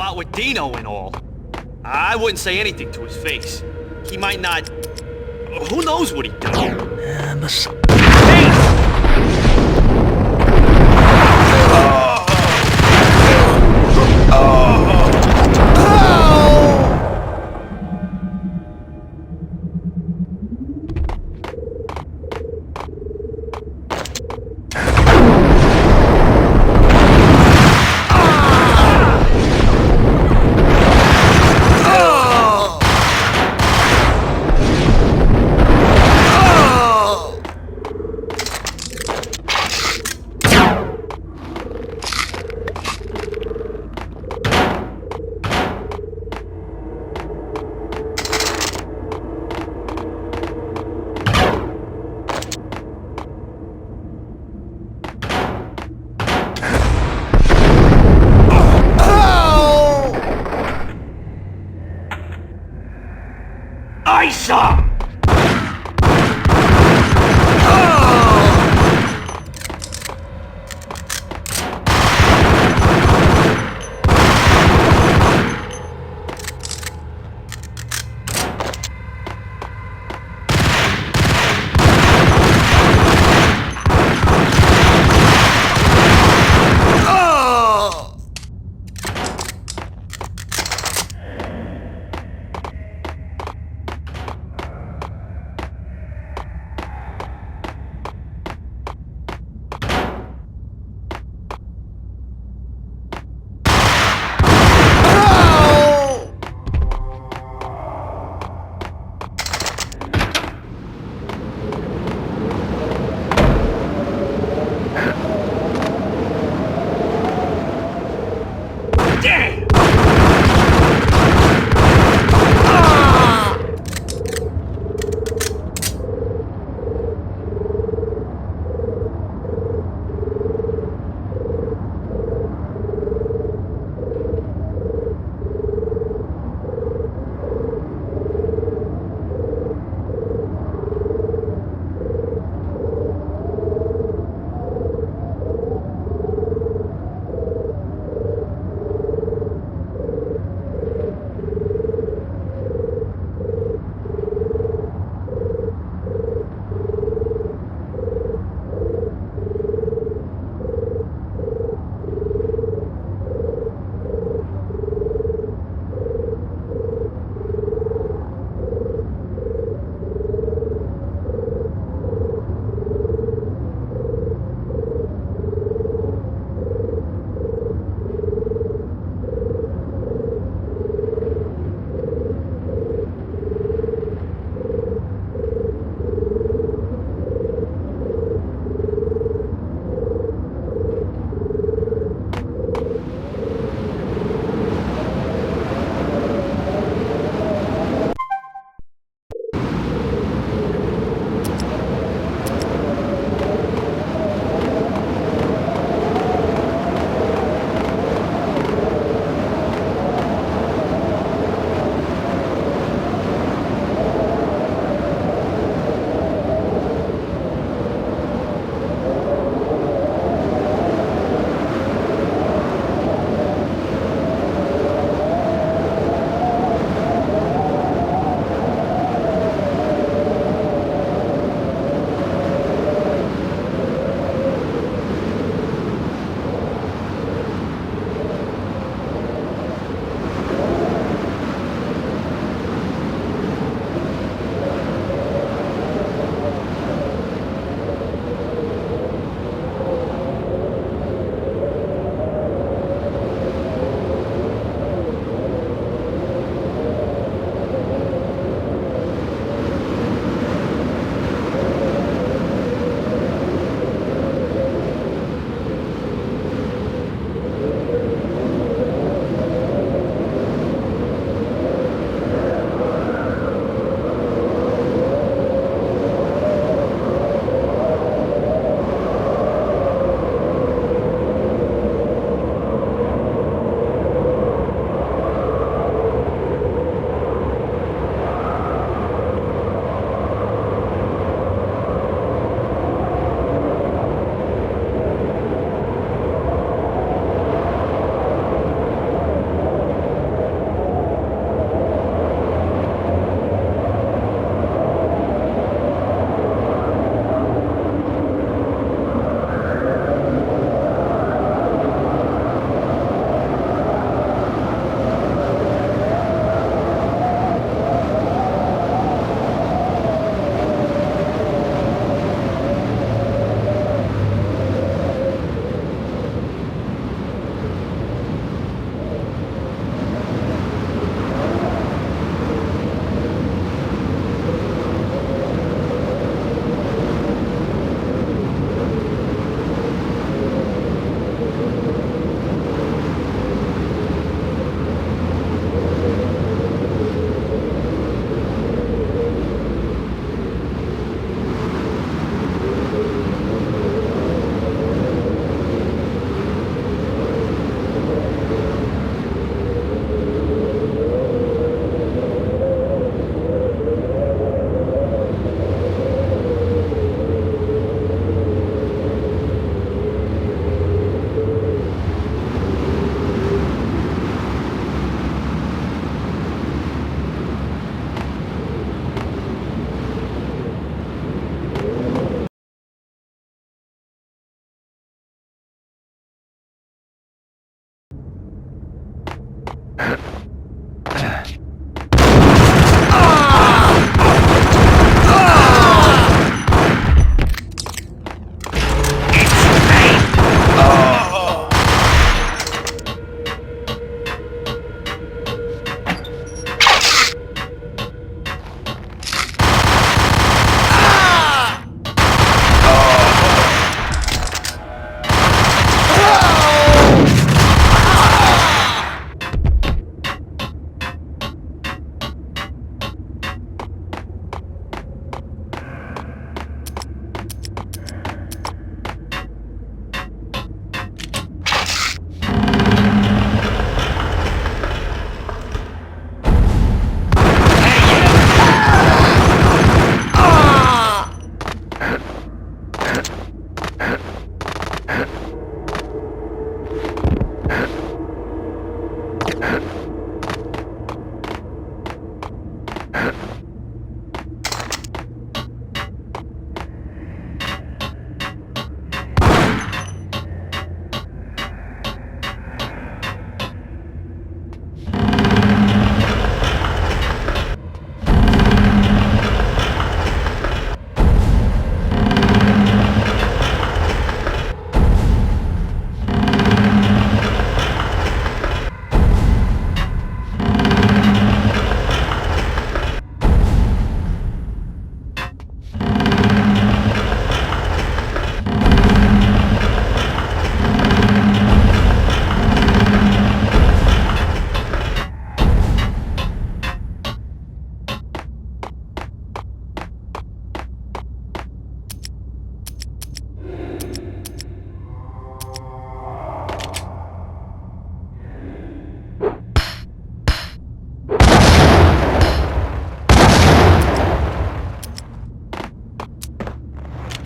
lot with Dino and all. I wouldn't say anything to his face. He might not... Who knows what he'd do? Hey! Isa!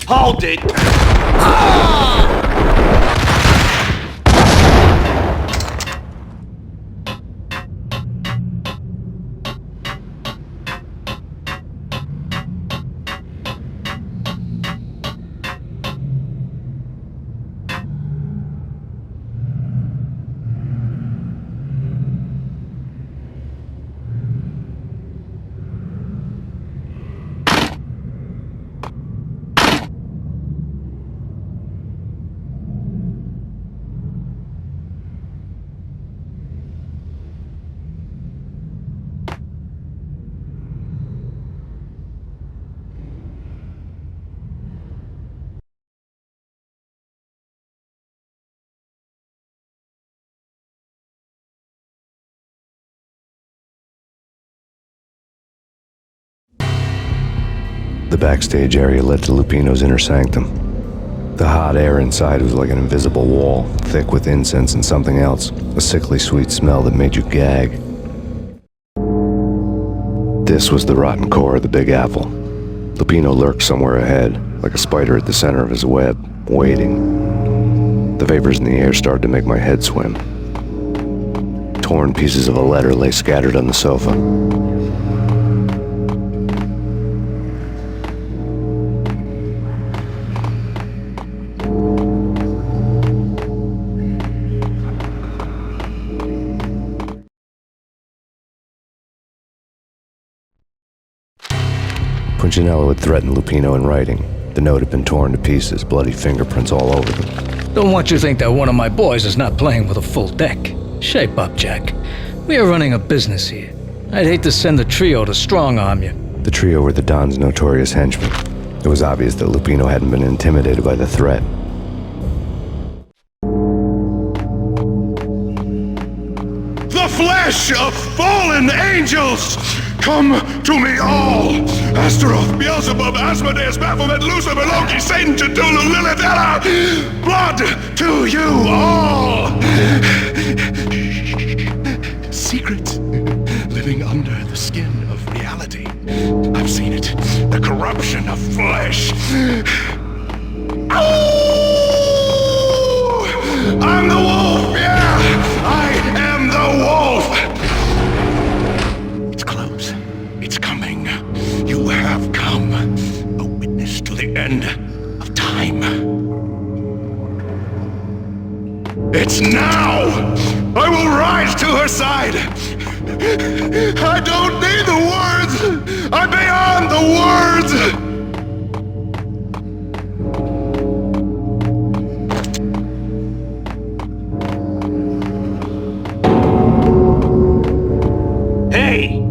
Hold it! The backstage area led to Lupino's inner sanctum. The hot air inside was like an invisible wall, thick with incense and something else, a sickly sweet smell that made you gag. This was the rotten core of the Big Apple. Lupino lurked somewhere ahead, like a spider at the center of his web, waiting. The vapors in the air started to make my head swim. Torn pieces of a letter lay scattered on the sofa. Punchinello had threatened Lupino in writing. The note had been torn to pieces, bloody fingerprints all over them. Don't want you to think that one of my boys is not playing with a full deck. Shape up, Jack. We are running a business here. I'd hate to send the trio to strong-arm you. The trio were the Don's notorious henchmen. It was obvious that Lupino hadn't been intimidated by the threat. The flesh of fallen angels! Come to me all! Astaroth, Beelzebub, Asmodeus, Baphomet, Lucifer, Loki, Satan, Cthulhu, Lilith, Ella! Blood to you all! Secret living under the skin of reality. I've seen it. The corruption of flesh. Ow! I'm the wolf, yeah! I am the wolf! It's close. It's coming. You have come. A witness to the end of time. It's now! now! I will rise to her side! I don't need the words! I'm beyond the words! Hey!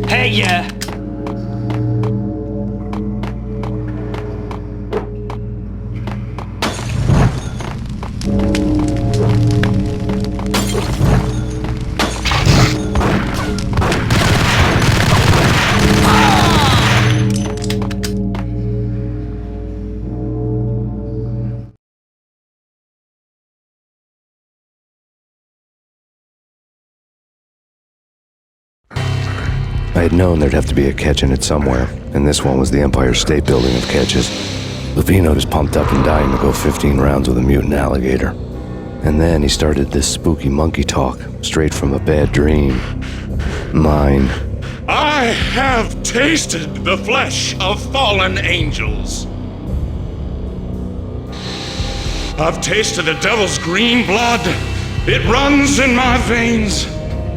Hey, yeah! I had known there'd have to be a catch in it somewhere, and this one was the Empire State Building of catches. Lupino was pumped up and dying to go 15 rounds with a mutant alligator. And then he started this spooky monkey talk, straight from a bad dream. Mine. I have tasted the flesh of fallen angels. I've tasted the devil's green blood. It runs in my veins.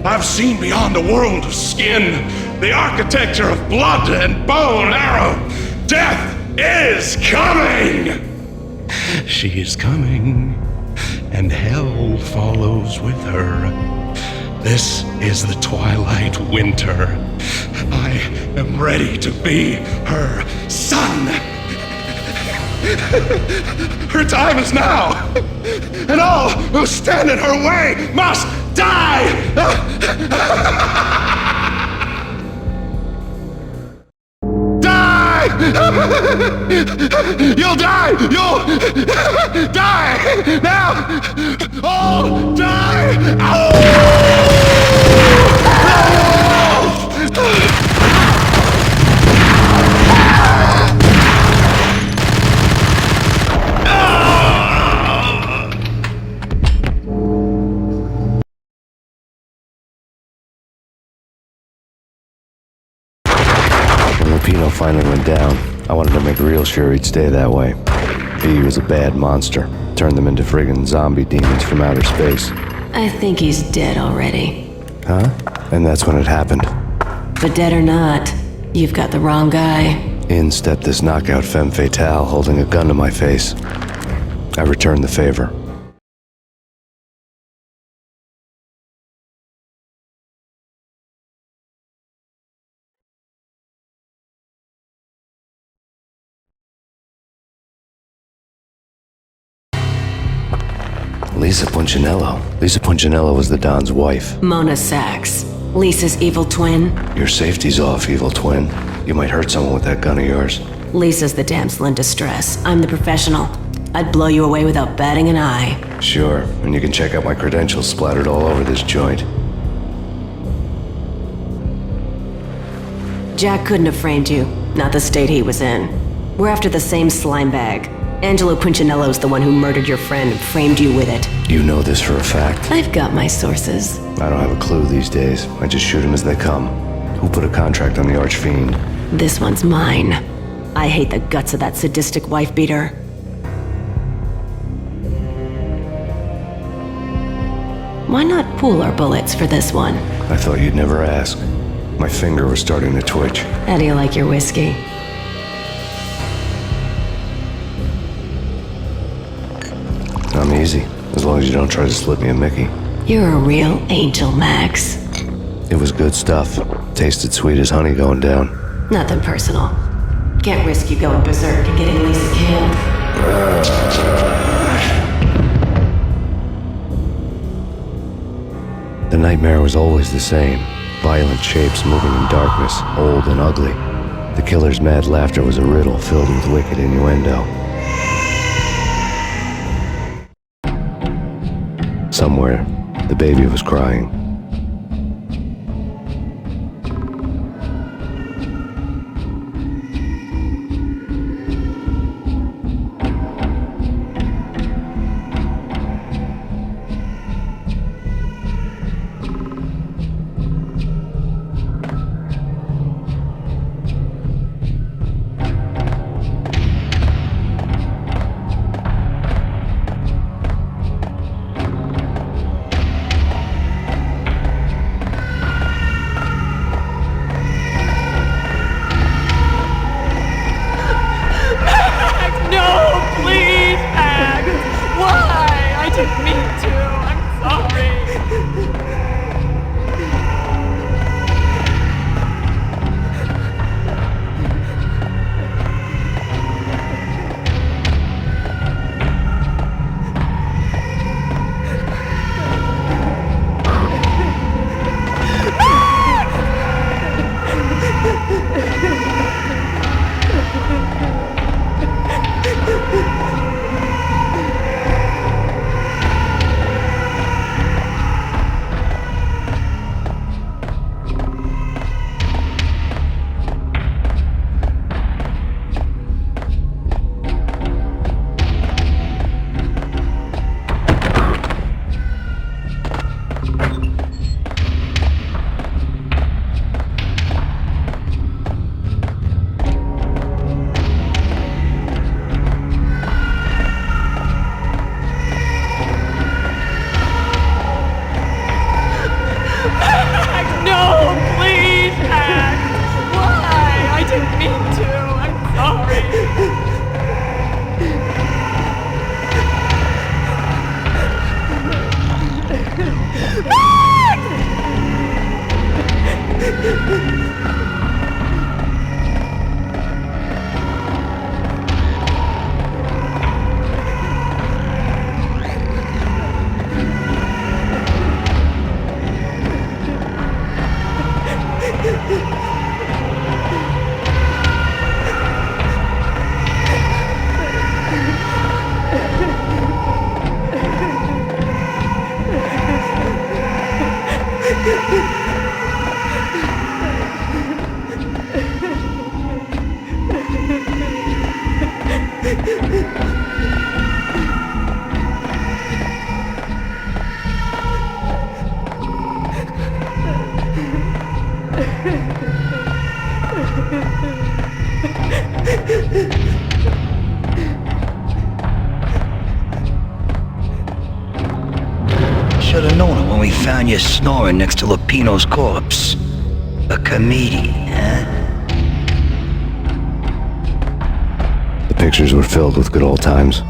I've seen beyond the world of skin, the architecture of blood and bow and arrow. Death is coming! She is coming, and hell follows with her. This is the twilight winter. I am ready to be her son. Her time is now, and all who stand in her way must die! Die! You'll die! You'll die! Now! All die! When Lupino finally went down, I wanted to make real sure he'd stay that way. V was a bad monster. Turned them into friggin' zombie demons from outer space. I think he's dead already. Huh? And that's when it happened. But dead or not, you've got the wrong guy. In stepped this knockout femme fatale holding a gun to my face. I returned the favor. Lisa Punchinello. Lisa Punchinello was the Don's wife. Mona Sachs. Lisa's evil twin. Your safety's off, evil twin. You might hurt someone with that gun of yours. Lisa's the damsel in distress. I'm the professional. I'd blow you away without batting an eye. Sure, and you can check out my credentials splattered all over this joint. Jack couldn't have framed you. Not the state he was in. We're after the same slime bag. Angelo Punchinello's the one who murdered your friend and framed you with it. You know this for a fact. I've got my sources. I don't have a clue these days. I just shoot them as they come. Who put a contract on the Archfiend? This one's mine. I hate the guts of that sadistic wife-beater. Why not pool our bullets for this one? I thought you'd never ask. My finger was starting to twitch. How do you like your whiskey? I'm easy, as long as you don't try to slip me a Mickey. You're a real angel, Max. It was good stuff. Tasted sweet as honey going down. Nothing personal. Can't risk you going berserk and getting Lisa killed. The nightmare was always the same. Violent shapes moving in darkness, old and ugly. The killer's mad laughter was a riddle filled with wicked innuendo. Somewhere, the baby was crying. Should've known it when we found you snoring next to Lupino's corpse. A comedian, huh? The pictures were filled with good old times.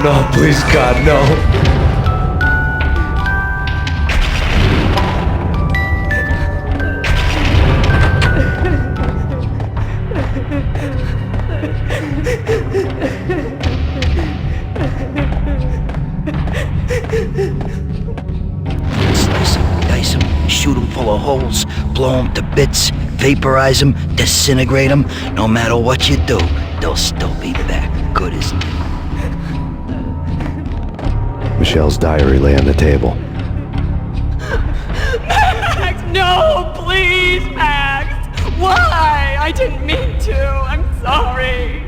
no, please, God, no. Slice him, dice him, shoot him full of holes, blow him to bits, vaporize him, disintegrate him. No matter what you do, they'll still be back good as new. Michelle's diary lay on the table. Max, no, please, Max. Why? I didn't mean to. I'm sorry.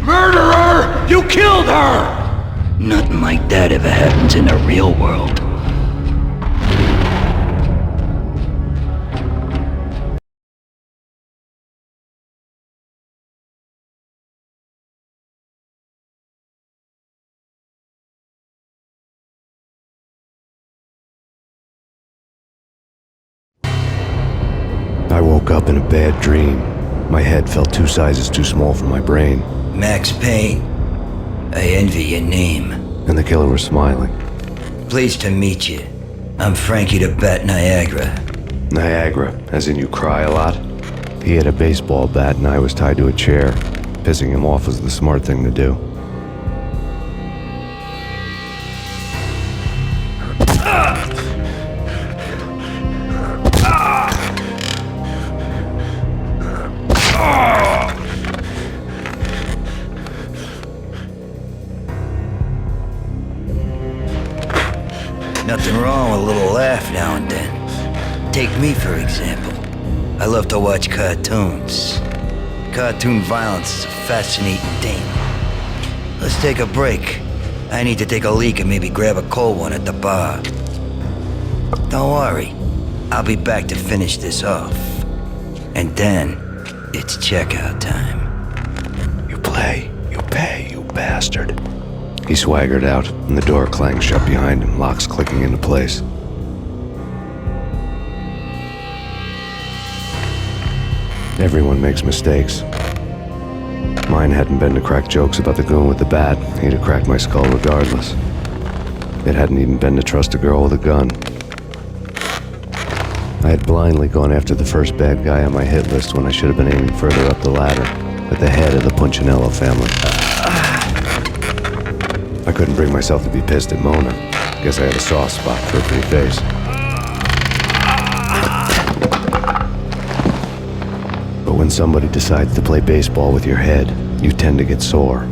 Murderer! You killed her! Nothing like that ever happens in the real world. I woke up in a bad dream. My head felt 2 sizes too small for my brain, Max Payne, I envy your name. and the killer was smiling. Pleased to meet you. I'm Frankie the Bat Niagara. Niagara, as in you cry a lot? He had a baseball bat and I was tied to a chair. Pissing him off was the smart thing to do. Nothing wrong with a little laugh now and then. Take me, for example. I love to watch cartoons. Cartoon violence is a fascinating thing. Let's take a break. I need to take a leak and maybe grab a cold one at the bar. Don't worry. I'll be back to finish this off. And then, it's checkout time. You play, you pay, you bastard. He swaggered out, and the door clanged shut behind him, locks clicking into place. Everyone makes mistakes. Mine hadn't been to crack jokes about the goon with the bat. He'd have cracked my skull regardless. It hadn't even been to trust a girl with a gun. I had blindly gone after the first bad guy on my hit list when I should have been aiming further up the ladder, at the head of the Punchinello family. I couldn't bring myself to be pissed at Mona. Guess I had a soft spot for her pretty face. But when somebody decides to play baseball with your head, you tend to get sore.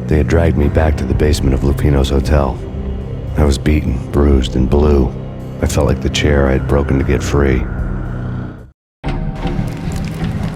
They had dragged me back to the basement of Lupino's hotel. I was beaten, bruised, and blue. I felt like the chair I had broken to get free.